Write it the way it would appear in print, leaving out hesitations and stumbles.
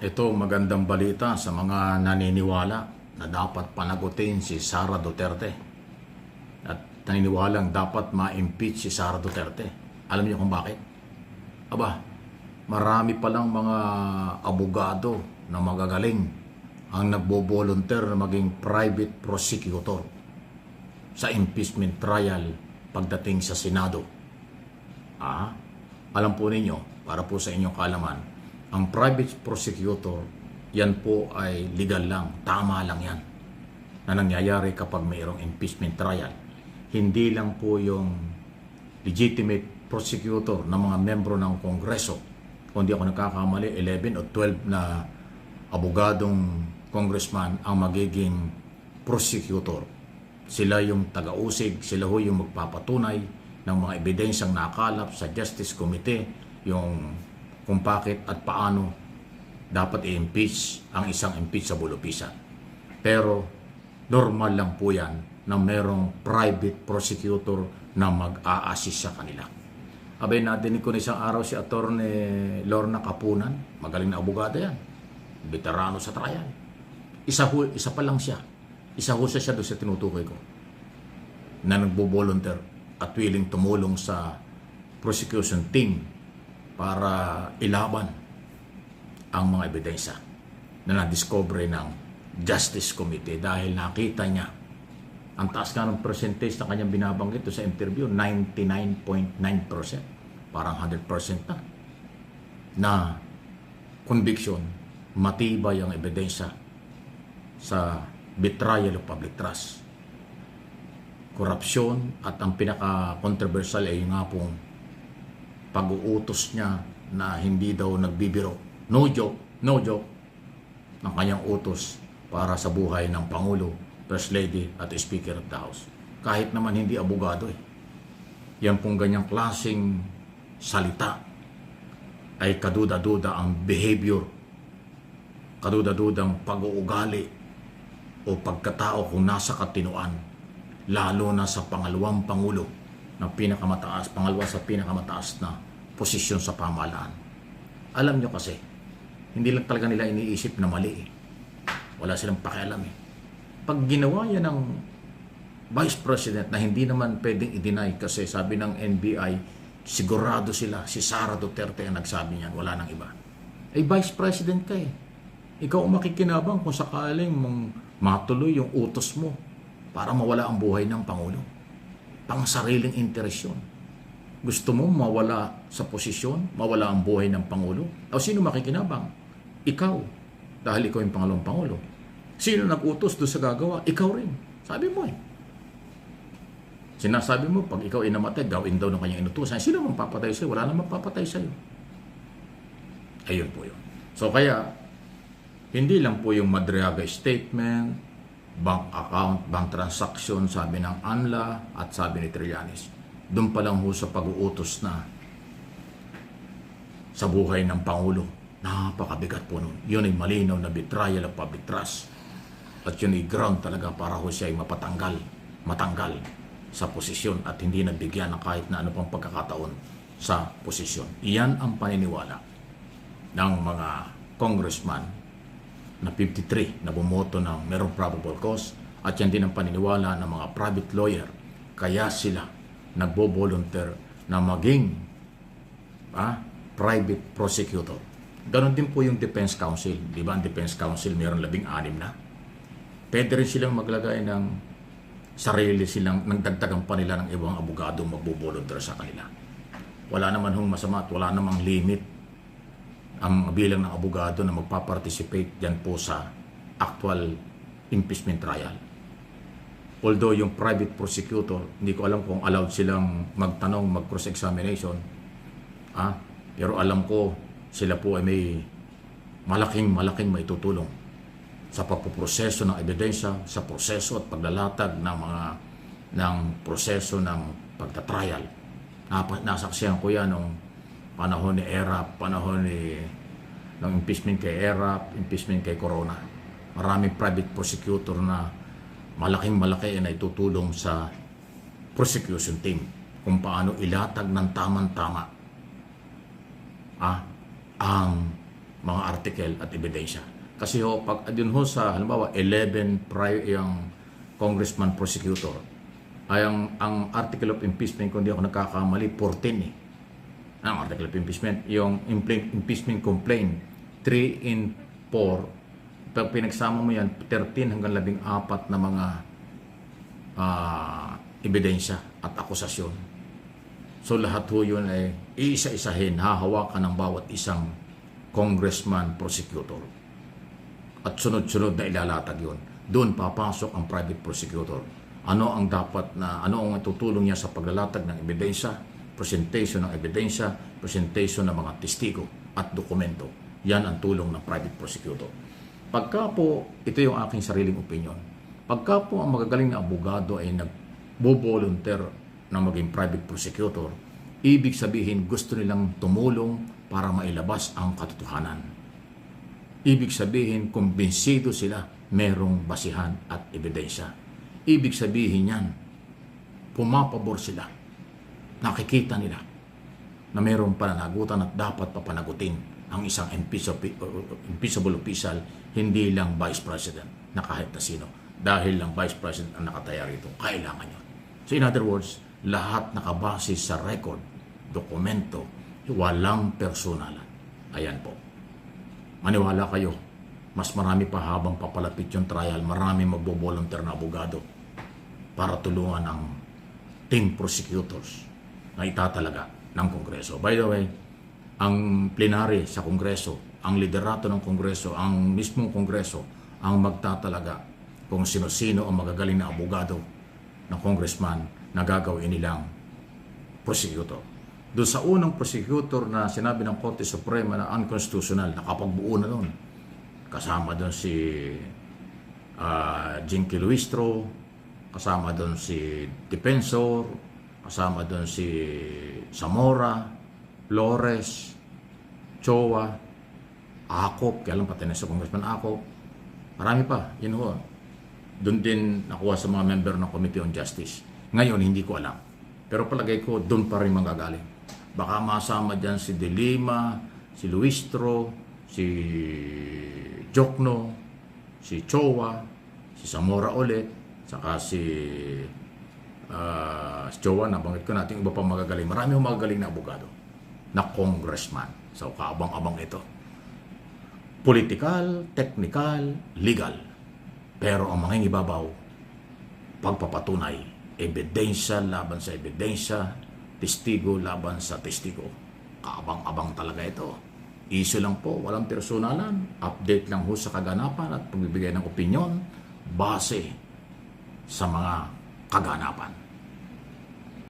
Ito magandang balita sa mga naniniwala na dapat panagutin si Sara Duterte at naniniwalang dapat ma-impeach si Sara Duterte. Alam niyo kung bakit? Aba, marami palang mga abogado na magagaling ang nagbo-volunteer na maging private prosecutor sa impeachment trial pagdating sa Senado. Alam po ninyo, para po sa inyong kaalaman, ang private prosecutor, yan po ay legal lang, tama lang yan, na nangyayari kapag mayroong impeachment trial. Hindi lang po yung legitimate prosecutor ng mga membro ng Kongreso, kundi ako nagkakamali, 11 o 12 na abogadong congressman ang magiging prosecutor. Sila yung taga-usig, sila ho yung magpapatunay ng mga ebidensyang nakalap sa Justice Committee, yung kung bakit at paano dapat i-impeach ang isang impeachable official. Pero normal lang po yan na merong private prosecutor na mag-a-assist sa kanila. Abay, nadinig ko na isang araw si Attorney Lorna Capunan, magaling na abogada yan, veterano sa trial. Isa pa lang siya. Isa siya doon sa tinutukoy ko na nagbo-volunteer at willing tumulong sa prosecution team para ilaban ang mga ebidensya na na-discover ng Justice Committee dahil nakita niya ang taas nga ng percentage na kanyang binabanggit sa interview, 99.9%, parang 100% na conviction, matibay ang ebidensya sa betrayal of public trust, korupsyon, at ang pinaka-controversial ay nga pong pag-uutos niya na hindi daw nagbibiro, no joke, ng kanyang utos para sa buhay ng Pangulo, First Lady at Speaker of the House. Kahit naman hindi abogado yan pong ganyang klaseng salita ay kaduda-duda ang behavior, kaduda-dudang pag-uugali o pagkatao kung nasa katinuan, lalo na sa pangalawang Pangulo na pangalawa sa pinakamataas na posisyon sa pamahalaan. Alam nyo kasi, hindi lang talaga nila iniisip na mali Wala silang pakialam Pag ginawa yan ng Vice President na hindi naman pwedeng i-deny kasi sabi ng NBI, sigurado sila, si Sara Duterte ang nagsabi niyan, wala nang iba. Ay Vice President ka Ikaw ang makikinabang kung sakaling matuloy yung utos mo para mawala ang buhay ng Pangulo. Pang sariling interes yun. Gusto mo mawala sa posisyon, mawala ang buhay ng Pangulo? O sino makikinabang? Ikaw. Dahil ikaw yung pangalawang Pangulo. Sino nag-utos doon sa gagawa? Ikaw rin. Sabi mo Sinasabi mo, pag ikaw inamatay, gawin daw ng kanyang inutusan. Sino mang papatay sa'yo? Wala namang papatay sa'yo. Ayun po yun. So kaya, hindi lang po yung Madriaga statement, bank account, bank transaction, sabi ng ANLA at sabi ni Trillanes. Doon pa lang ho sa pag-uutos na sa buhay ng Pangulo. Napakabigat po nun. Yun ay malinaw na betrayal of public trust. At yun ay ground talaga para ho siya ay matanggal sa posisyon at hindi nabigyan ng kahit na ano pang pagkakataon sa posisyon. Iyan ang paniniwala ng mga congressman na 53 na bumoto ng merong probable cause, at yan din ang paniniwala ng mga private lawyer. Kaya sila nagbo-volunteer na maging private prosecutor. Ganon din po yung Defense Council. Di ba ang Defense Council mayroon 16 na? Pwede rin silang maglagay ng sarili silang, nagdagdagan pa nila ng ibang abogado magbo-volunteer sa kanila. Wala naman hong masama at wala namang limit ang bilang ng abogado na magpaparticipate dyan po sa actual impeachment trial. Although yung private prosecutor, hindi ko alam kung allowed silang magtanong, mag-cross-examination. Pero alam ko, sila po ay may malaking maitutulong sa pagpuproseso ng ebidensya, sa proseso at paglalatag ng proseso ng pagtatrial. Nasaksihan ko yan nung panahon ni ERAP, panahon ng impeachment kay ERAP, impeachment kay Corona. Maraming private prosecutor na malaki na itutulong sa prosecution team kung paano ilatag ng tamang-tama ang mga article at ebidensya. Kasi ho, pag adun ho sa halimbawa 11 prior yung congressman prosecutor, ay ang article of impeachment, kung di ako nagkakamali, 14 eh. Ang article of impeachment, yung impeachment complaint, 3 in 4, pag pinagsama mo yan, 13 hanggang 14 na mga ebidensya at akusasyon. So lahat ho yun ay iisa-isahin, hahawakan ng bawat isang congressman prosecutor. At sunod-sunod na ilalatag yun. Doon papasok ang private prosecutor. Ano ang tutulong niya sa paglalatag ng ebidensya, presentation ng ebidensya, presentation ng mga testigo at dokumento. Yan ang tulong ng private prosecutor. Pagka po, ito yung aking sariling opinion. Pagka po ang magagaling na abogado ay nagbo-volunteer na maging private prosecutor, ibig sabihin gusto nilang tumulong para mailabas ang katotohanan. Ibig sabihin, kumbinsido sila, merong basihan at ebidensya. Ibig sabihin yan, pumapabor sila. Nakikita nila na merong pananagutan at dapat papanagutin ang isang impeachable official, hindi lang Vice President na kahit na sino. Dahil lang Vice President ang nakataya rito, kailangan yun. So in other words, lahat nakabase sa record, dokumento, walang personalan. Ayan po. Maniwala kayo, mas marami pa habang papalapit yung trial, marami magbo-volunteer na abogado para tulungan ang team prosecutors na itatalaga ng Kongreso. By the way, ang plenary sa Kongreso, ang liderato ng Kongreso, ang mismong Kongreso, ang magtatalaga kung sino-sino ang magagaling na abogado ng congressman na gagawin nilang prosecutor. Doon sa unang prosecutor na sinabi ng Korte Suprema na unconstitutional, nakapagbuo na doon. Kasama doon si Jinky Luistro, kasama doon si Defensor, kasama doon si Zamora, Flores, Chowa, Acop, kaya lang pati na sa Congressman Acop. Marami pa, yun ho. Doon din nakuha sa mga member ng Committee on Justice. Ngayon, hindi ko alam. Pero palagay ko, doon pa rin manggagaling. Baka masama dyan si De Lima, si Luistro, si Jokno, si Chowa, si Zamora ulit, saka si Chowa, nabanggit ko natin, iba pa magagaling. Marami yung magagaling na abogado na congressman. So, kaabang-abang ito. Political, technical, legal. Pero ang mga ibabaw, pagpapatunay, ebidensya laban sa ebidensya, testigo laban sa testigo. Kaabang-abang talaga ito. Issue lang po, walang personalan, update lang ho sa kaganapan at pagbibigay ng opinyon base sa mga kaganapan.